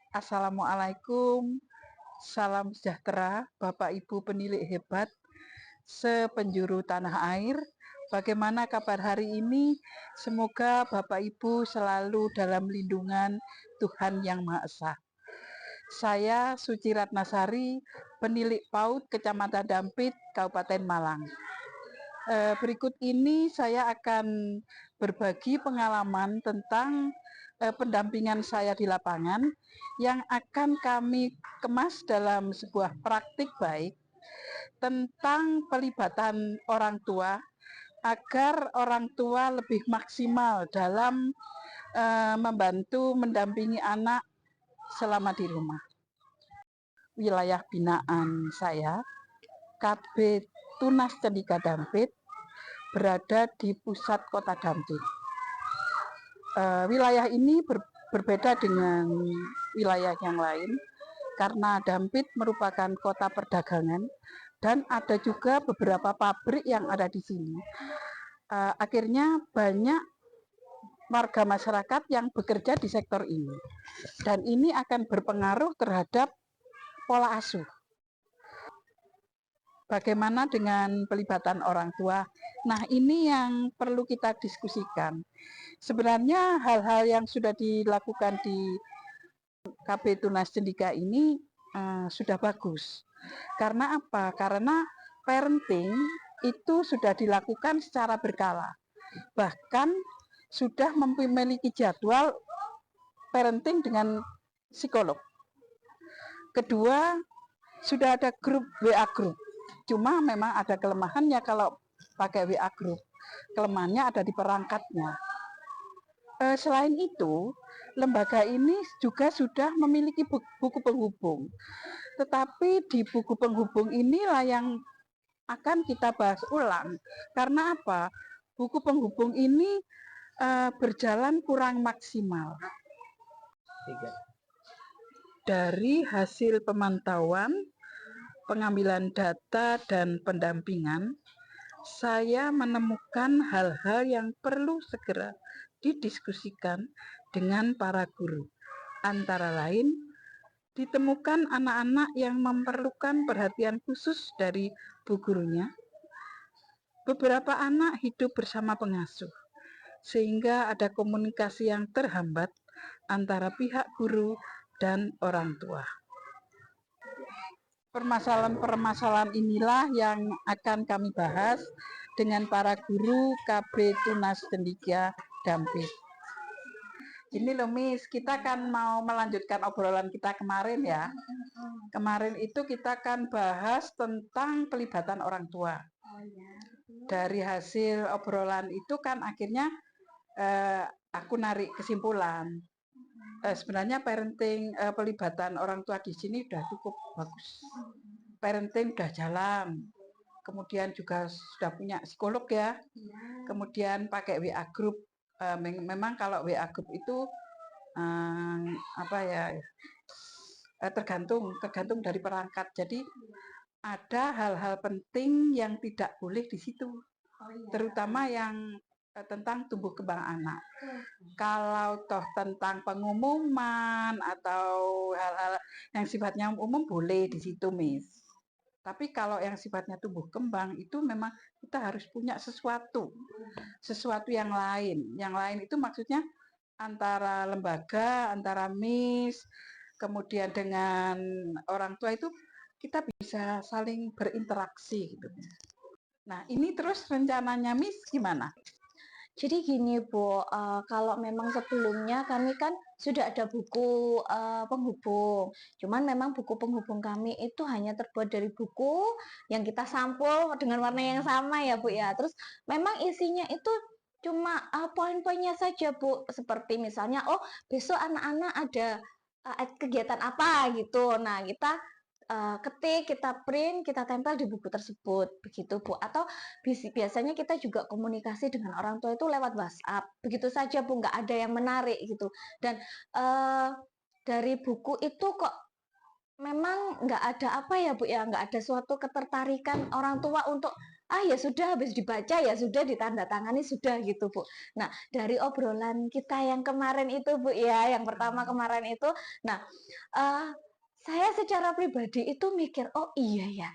Assalamualaikum, salam sejahtera, Bapak Ibu penilik hebat sepenjuru tanah air. Bagaimana kabar hari ini? Semoga Bapak Ibu selalu dalam lindungan Tuhan Yang Maha Esa. Saya Suci Ratnasari, penilik PAUD Kecamatan Dampit, Kabupaten Malang. Berikut ini saya akan berbagi pengalaman tentang pendampingan saya di lapangan yang akan kami kemas dalam sebuah praktik baik tentang pelibatan orang tua agar orang tua lebih maksimal dalam membantu mendampingi anak selama di rumah. Wilayah binaan saya, KB Tunas Cendika Dampit, berada di pusat kota Dampit. Wilayah ini berbeda dengan wilayah yang lain karena Dampit merupakan kota perdagangan dan ada juga beberapa pabrik yang ada di sini. Akhirnya banyak warga masyarakat yang bekerja di sektor ini dan ini akan berpengaruh terhadap pola asuh. Bagaimana dengan pelibatan orang tua? Nah, ini yang perlu kita diskusikan. Sebenarnya hal-hal yang sudah dilakukan di KB Tunas Cendika ini sudah bagus. Karena apa? Karena parenting itu sudah dilakukan secara berkala. Bahkan sudah memiliki jadwal parenting dengan psikolog. Kedua, sudah ada grup WA group. Cuma memang ada kelemahannya kalau pakai WA group. Kelemahannya ada di perangkatnya. Selain itu, lembaga ini juga sudah memiliki buku penghubung. Tetapi di buku penghubung inilah yang akan kita bahas ulang. Karena apa? Buku penghubung ini berjalan kurang maksimal. Dari hasil pemantauan, pengambilan data dan pendampingan, saya menemukan hal-hal yang perlu segera didiskusikan dengan para guru. Antara lain, ditemukan anak-anak yang memerlukan perhatian khusus dari bu gurunya. Beberapa anak hidup bersama pengasuh, sehingga ada komunikasi yang terhambat antara pihak guru dan orang tua. Permasalahan-permasalahan inilah yang akan kami bahas dengan para guru KB Tunas Cendika Dampit. Ini loh Miss, kita kan mau melanjutkan obrolan kita kemarin ya. Kemarin itu kita kan bahas tentang pelibatan orang tua. Dari hasil obrolan itu kan akhirnya aku narik kesimpulan. Sebenarnya parenting pelibatan orang tua di sini sudah cukup bagus. Parenting sudah jalan, kemudian juga sudah punya psikolog ya, kemudian pakai WA group. Memang kalau WA group itu tergantung dari perangkat. Jadi ada hal-hal penting yang tidak boleh di situ, terutama yang tentang tumbuh kembang anak. Kalau toh tentang pengumuman atau hal-hal yang sifatnya umum boleh di situ, Miss. Tapi kalau yang sifatnya tumbuh kembang itu memang kita harus punya sesuatu yang lain. Yang lain itu maksudnya antara lembaga, antara Miss, kemudian dengan orang tua itu kita bisa saling berinteraksi gitu. Nah, ini terus rencananya Miss gimana? Jadi gini Bu, kalau memang sebelumnya kami kan sudah ada buku penghubung, cuman memang buku penghubung kami itu hanya terbuat dari buku yang kita sampul dengan warna yang sama ya Bu ya. Terus memang isinya itu cuma poin-poinnya saja Bu, seperti misalnya oh besok anak-anak ada kegiatan apa gitu. Nah kita ketik, kita print, kita tempel di buku tersebut, begitu Bu. Atau biasanya kita juga komunikasi dengan orang tua itu lewat WhatsApp, begitu saja Bu, nggak ada yang menarik gitu. Dan dari buku itu kok memang nggak ada apa ya Bu ya, nggak ada suatu ketertarikan orang tua untuk ya sudah habis dibaca ya sudah ditandatangani sudah gitu Bu. Nah dari obrolan kita yang kemarin itu Bu ya, yang pertama kemarin itu, nah saya secara pribadi itu mikir, oh iya ya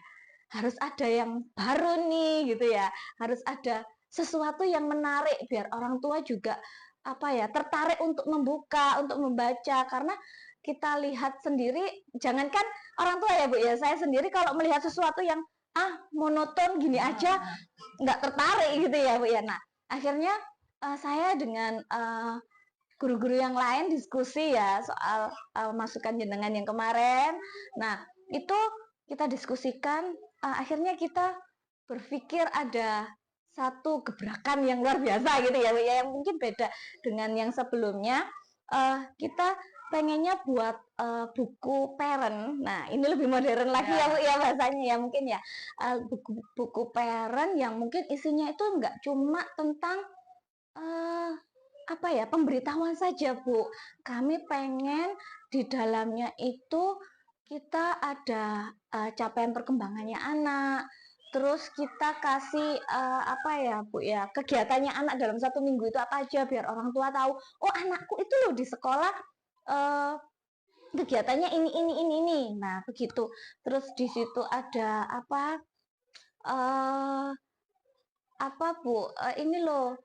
harus ada yang baru nih gitu ya, harus ada sesuatu yang menarik biar orang tua juga apa ya tertarik untuk membuka, untuk membaca karena kita lihat sendiri, jangankan orang tua ya Bu ya, saya sendiri kalau melihat sesuatu yang monoton gini aja nggak tertarik gitu ya Bu ya. Nah akhirnya saya dengan guru-guru yang lain diskusi ya soal masukan jenengan yang kemarin. Nah itu kita diskusikan, akhirnya kita berpikir ada satu gebrakan yang luar biasa gitu ya Bu ya, yang mungkin beda dengan yang sebelumnya. Kita pengennya buat buku parent. Nah, ini lebih modern lagi ya Bu ya bahasanya ya mungkin ya. Buku parent yang mungkin isinya itu enggak cuma tentang apa ya, pemberitahuan saja Bu. Kami pengen di dalamnya itu kita ada capaian perkembangannya anak, terus kita kasih apa ya Bu ya, kegiatannya anak dalam 1 minggu itu apa aja biar orang tua tahu, oh anakku itu loh di sekolah uh, kegiatannya ini. Nah begitu. Terus di situ ada apa Bu, ini loh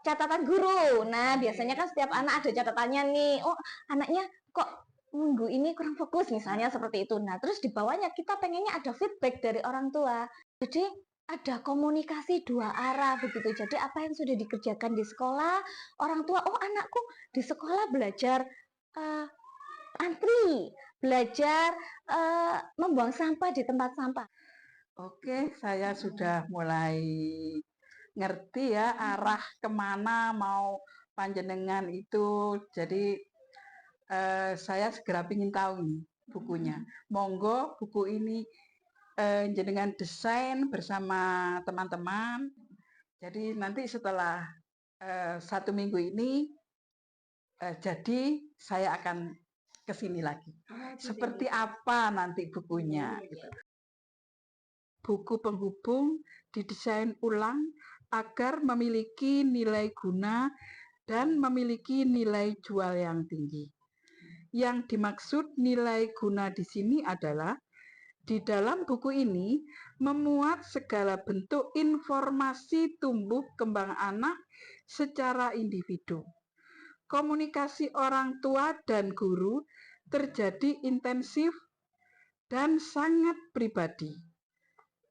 catatan guru. Nah, biasanya kan setiap anak ada catatannya nih. Oh, anaknya kok minggu ini kurang fokus misalnya seperti itu. Nah, terus di bawahnya kita pengennya ada feedback dari orang tua. Jadi ada komunikasi dua arah begitu. Jadi apa yang sudah dikerjakan di sekolah, orang tua, oh anakku di sekolah belajar antri, belajar membuang sampah di tempat sampah. Oke, saya sudah mulai ngerti ya arah kemana mau panjenengan itu. Jadi saya segera ingin tahu nih bukunya. Monggo buku ini jenengan desain bersama teman-teman. Jadi nanti setelah 1 minggu ini jadi saya akan kesini lagi. Seperti apa nanti bukunya? Gitu. Buku penghubung didesain ulang agar memiliki nilai guna dan memiliki nilai jual yang tinggi. Yang dimaksud nilai guna di sini adalah di dalam buku ini memuat segala bentuk informasi tumbuh kembang anak secara individu. Komunikasi orang tua dan guru terjadi intensif dan sangat pribadi.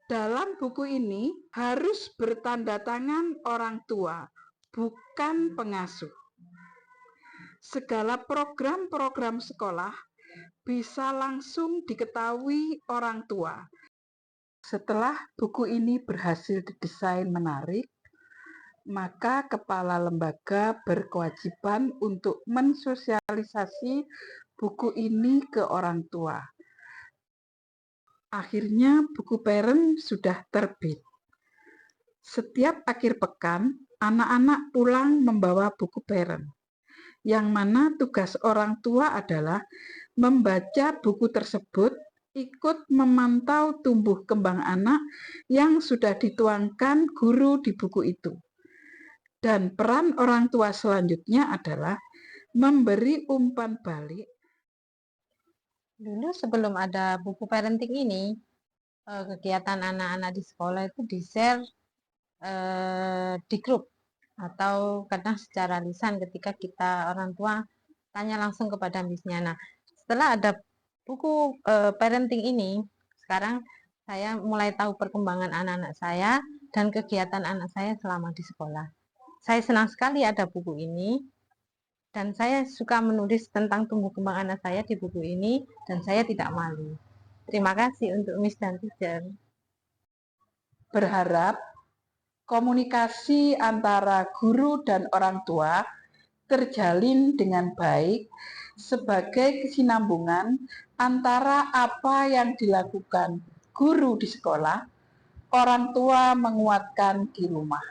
Dalam buku ini harus bertanda tangan orang tua, bukan pengasuh. Segala program-program sekolah bisa langsung diketahui orang tua. Setelah buku ini berhasil didesain menarik, maka kepala lembaga berkewajiban untuk mensosialisasi buku ini ke orang tua. Akhirnya buku parent sudah terbit. Setiap akhir pekan, anak-anak pulang membawa buku parent, yang mana tugas orang tua adalah membaca buku tersebut, ikut memantau tumbuh kembang anak yang sudah dituangkan guru di buku itu. Dan peran orang tua selanjutnya adalah memberi umpan balik. Dulu sebelum ada buku parenting ini, kegiatan anak-anak di sekolah itu di-share di grup atau kadang secara lisan ketika kita orang tua tanya langsung kepada misnya. Nah, setelah ada buku parenting ini, sekarang saya mulai tahu perkembangan anak-anak saya dan kegiatan anak saya selama di sekolah. Saya senang sekali ada buku ini. Dan saya suka menulis tentang tumbuh kembang anak saya di buku ini, dan saya tidak malu. Terima kasih untuk Miss dan Teacher. Berharap komunikasi antara guru dan orang tua terjalin dengan baik sebagai kesinambungan antara apa yang dilakukan guru di sekolah, orang tua menguatkan di rumah.